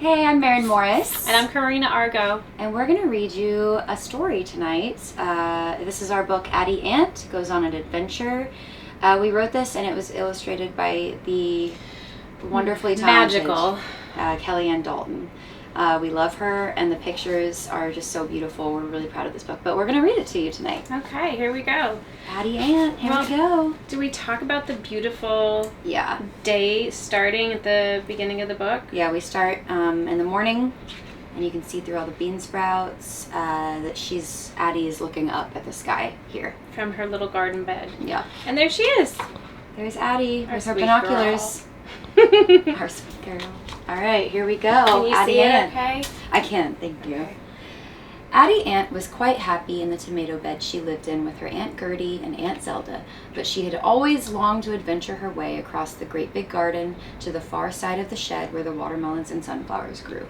Hey, I'm Maren Morris. And I'm Karina Argow. And we're going to read you a story tonight. This is our book, Addie Ant Goes on an Adventure. We wrote this and it was illustrated by the wonderfully talented Magical Anne Dalton. We love her and the pictures are just so beautiful. We're really proud of this book, but we're going to read it to you tonight. Okay, here we go. Addie Ant, here we go. Do we talk about the beautiful Yeah. day starting at the beginning of the book? Yeah, we start in the morning, and you can see through all the bean sprouts that Addie is looking up at the sky here. From her little garden bed. Yeah. And there she is. There's Addie. There's her sweet binoculars. Our sweet girl. All right, here we go. Can you Addie see Ant. it okay? I can, thank you. Okay. Addie Ant was quite happy in the tomato bed she lived in with her Aunt Gertie and Aunt Zelda, but she had always longed to adventure her way across the great big garden to the far side of the shed where the watermelons and sunflowers grew.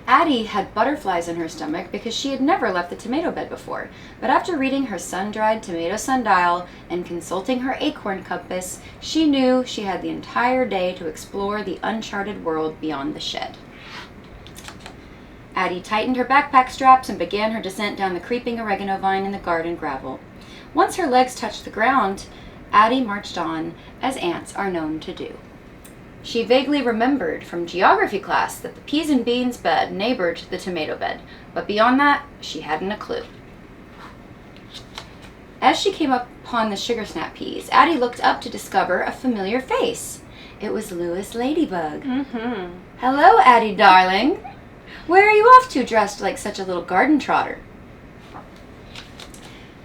Addie had butterflies in her stomach because she had never left the tomato bed before, but after reading her sun-dried tomato sundial and consulting her acorn compass, she knew she had the entire day to explore the uncharted world beyond the shed. Addie tightened her backpack straps and began her descent down the creeping oregano vine in the garden gravel. Once her legs touched the ground, Addie marched on, as ants are known to do. She vaguely remembered from geography class that the peas and beans bed neighbored the tomato bed, but beyond that, she hadn't a clue. As she came upon the sugar snap peas, Addie looked up to discover a familiar face. It was Louis Ladybug. Mm-hmm. Hello, Addie, darling. Where are you off to dressed like such a little garden trotter?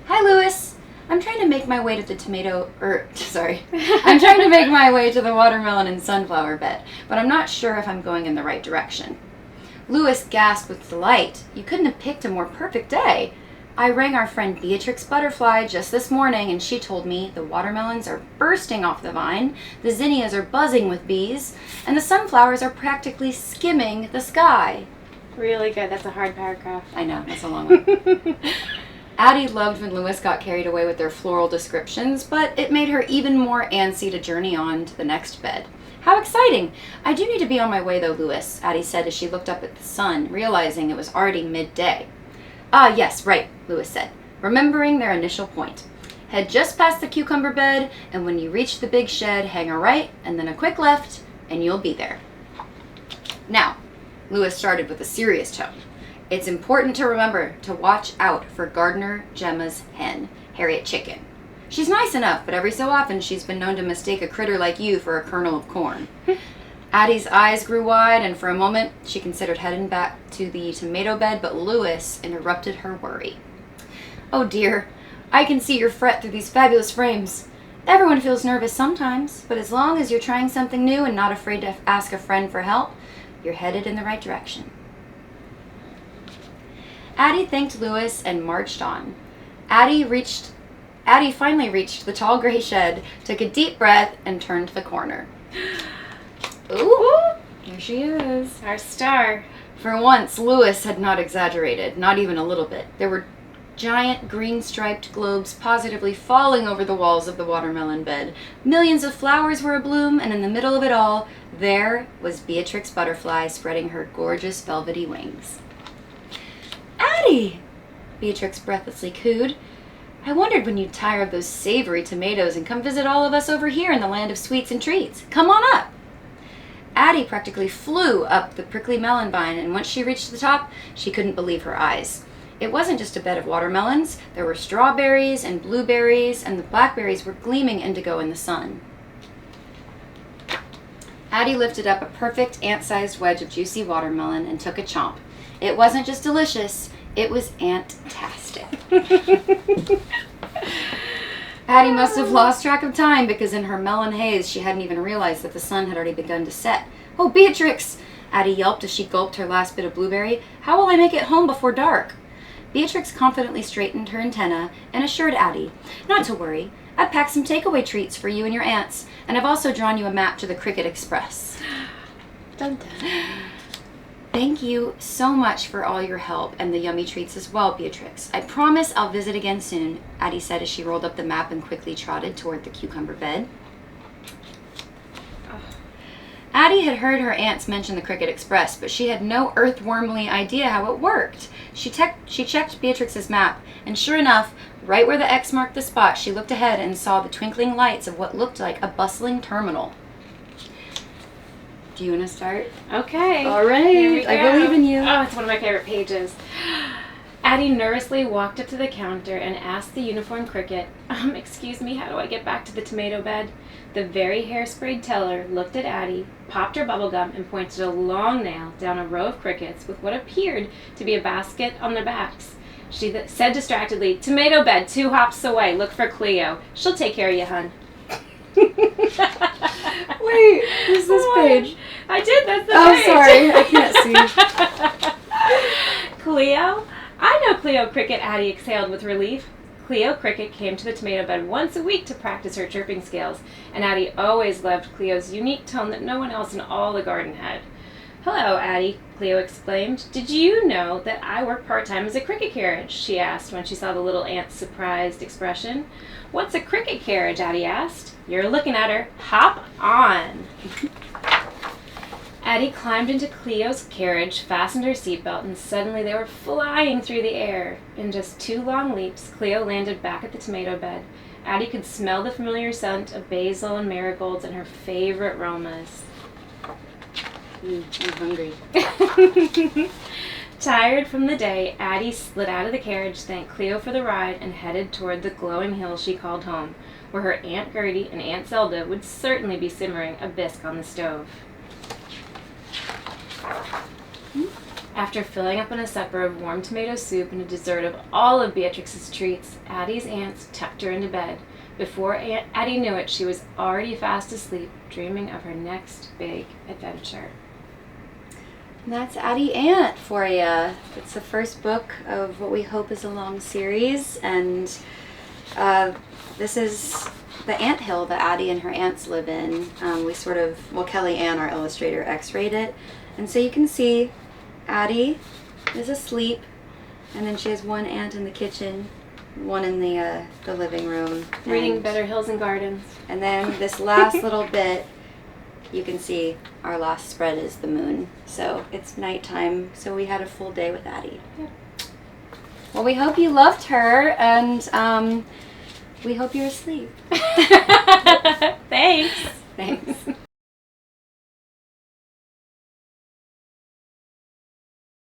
Hi, Louis. I'm trying to make my way to the I'm trying to make my way to the watermelon and sunflower bed, but I'm not sure if I'm going in the right direction. Louis gasped with delight. You couldn't have picked a more perfect day. I rang our friend Beatrix Butterfly just this morning, and she told me the watermelons are bursting off the vine, the zinnias are buzzing with bees, and the sunflowers are practically skimming the sky. Really good. That's a hard paragraph. I know, that's a long one. Addie loved when Louis got carried away with their floral descriptions, but it made her even more antsy to journey on to the next bed. How exciting! I do need to be on my way though, Louis, Addie said as she looked up at the sun, realizing it was already midday. Ah, yes, right, Louis said, remembering their initial point. Head just past the cucumber bed, and when you reach the big shed, hang a right and then a quick left, and you'll be there. Now, Louis started with a serious tone. It's important to remember to watch out for Gardener Gemma's hen, Harriet Chicken. She's nice enough, but every so often she's been known to mistake a critter like you for a kernel of corn. Addie's eyes grew wide, and for a moment she considered heading back to the tomato bed, but Louis interrupted her worry. Oh dear, I can see your fret through these fabulous frames. Everyone feels nervous sometimes, but as long as you're trying something new and not afraid to ask a friend for help, you're headed in the right direction. Addie thanked Louis and marched on. Addie finally reached the tall gray shed, took a deep breath, and turned the corner. Ooh, here she is. Our star. For once, Louis had not exaggerated, not even a little bit. There were giant green-striped globes positively falling over the walls of the watermelon bed. Millions of flowers were abloom, and in the middle of it all, there was Beatrix Butterfly spreading her gorgeous velvety wings. Addie! Beatrix breathlessly cooed. I wondered when you'd tire of those savory tomatoes and come visit all of us over here in the land of sweets and treats. Come on up! Addie practically flew up the prickly melon vine, and once she reached the top, she couldn't believe her eyes. It wasn't just a bed of watermelons. There were strawberries and blueberries, and the blackberries were gleaming indigo in the sun. Addie lifted up a perfect ant-sized wedge of juicy watermelon and took a chomp. It wasn't just delicious, it was ant-tastic. Addie must have lost track of time because in her melon haze she hadn't even realized that the sun had already begun to set. Oh, Beatrix! Addie yelped as she gulped her last bit of blueberry. How will I make it home before dark? Beatrix confidently straightened her antenna and assured Addie, not to worry. I've packed some takeaway treats for you and your aunts, and I've also drawn you a map to the Cricket Express. Dun dun. Thank you so much for all your help and the yummy treats as well, Beatrix. I promise I'll visit again soon, Addie said as she rolled up the map and quickly trotted toward the cucumber bed. Addie had heard her aunts mention the Cricket Express, but she had no earthwormly idea how it worked. She checked Beatrix's map, and sure enough, right where the X marked the spot, she looked ahead and saw the twinkling lights of what looked like a bustling terminal. Do you want to start? Okay. All right. I believe in you. Oh, it's one of my favorite pages. Addie nervously walked up to the counter and asked the uniformed cricket, excuse me, how do I get back to the tomato bed? The very hairsprayed teller looked at Addie, popped her bubblegum, and pointed a long nail down a row of crickets with what appeared to be a basket on their backs. She said distractedly, tomato bed, 2 hops away, look for Cleo. She'll take care of you, hun. Wait, who's this page? I did, that's the Oh, page. sorry, I can't see. Cleo? I know Cleo Cricket, Addie exhaled with relief. Cleo Cricket came to the tomato bed once a week to practice her chirping skills, and Addie always loved Cleo's unique tone that no one else in all the garden had. Hello, Addie, Cleo exclaimed. Did you know that I work part-time as a cricket carriage? She asked when she saw the little ant's surprised expression. What's a cricket carriage? Addie asked. You're looking at her. Hop on. Addie climbed into Cleo's carriage, fastened her seatbelt, and suddenly they were flying through the air. In just 2 long leaps, Cleo landed back at the tomato bed. Addie could smell the familiar scent of basil and marigolds and her favorite aromas. I'm hungry. Tired from the day, Addie slid out of the carriage, thanked Cleo for the ride, and headed toward the glowing hill she called home, where her Aunt Gertie and Aunt Zelda would certainly be simmering a bisque on the stove. After filling up on a supper of warm tomato soup and a dessert of all of Beatrix's treats, Addie's aunts tucked her into bed. Before Addie knew it, she was already fast asleep, dreaming of her next big adventure. And that's Addie Ant for you. It's the first book of what we hope is a long series, and this is the ant hill that Addie and her aunts live in. Kelly Ann, our illustrator, x-rayed it. And so you can see Addie is asleep, and then she has one aunt in the kitchen, one in the living room. Reading Better Hills and Gardens. And then this last little bit, you can see our last spread is the moon. So it's nighttime, so we had a full day with Addie. Yep. Well, we hope you loved her, and we hope you're asleep. Thanks. Thanks.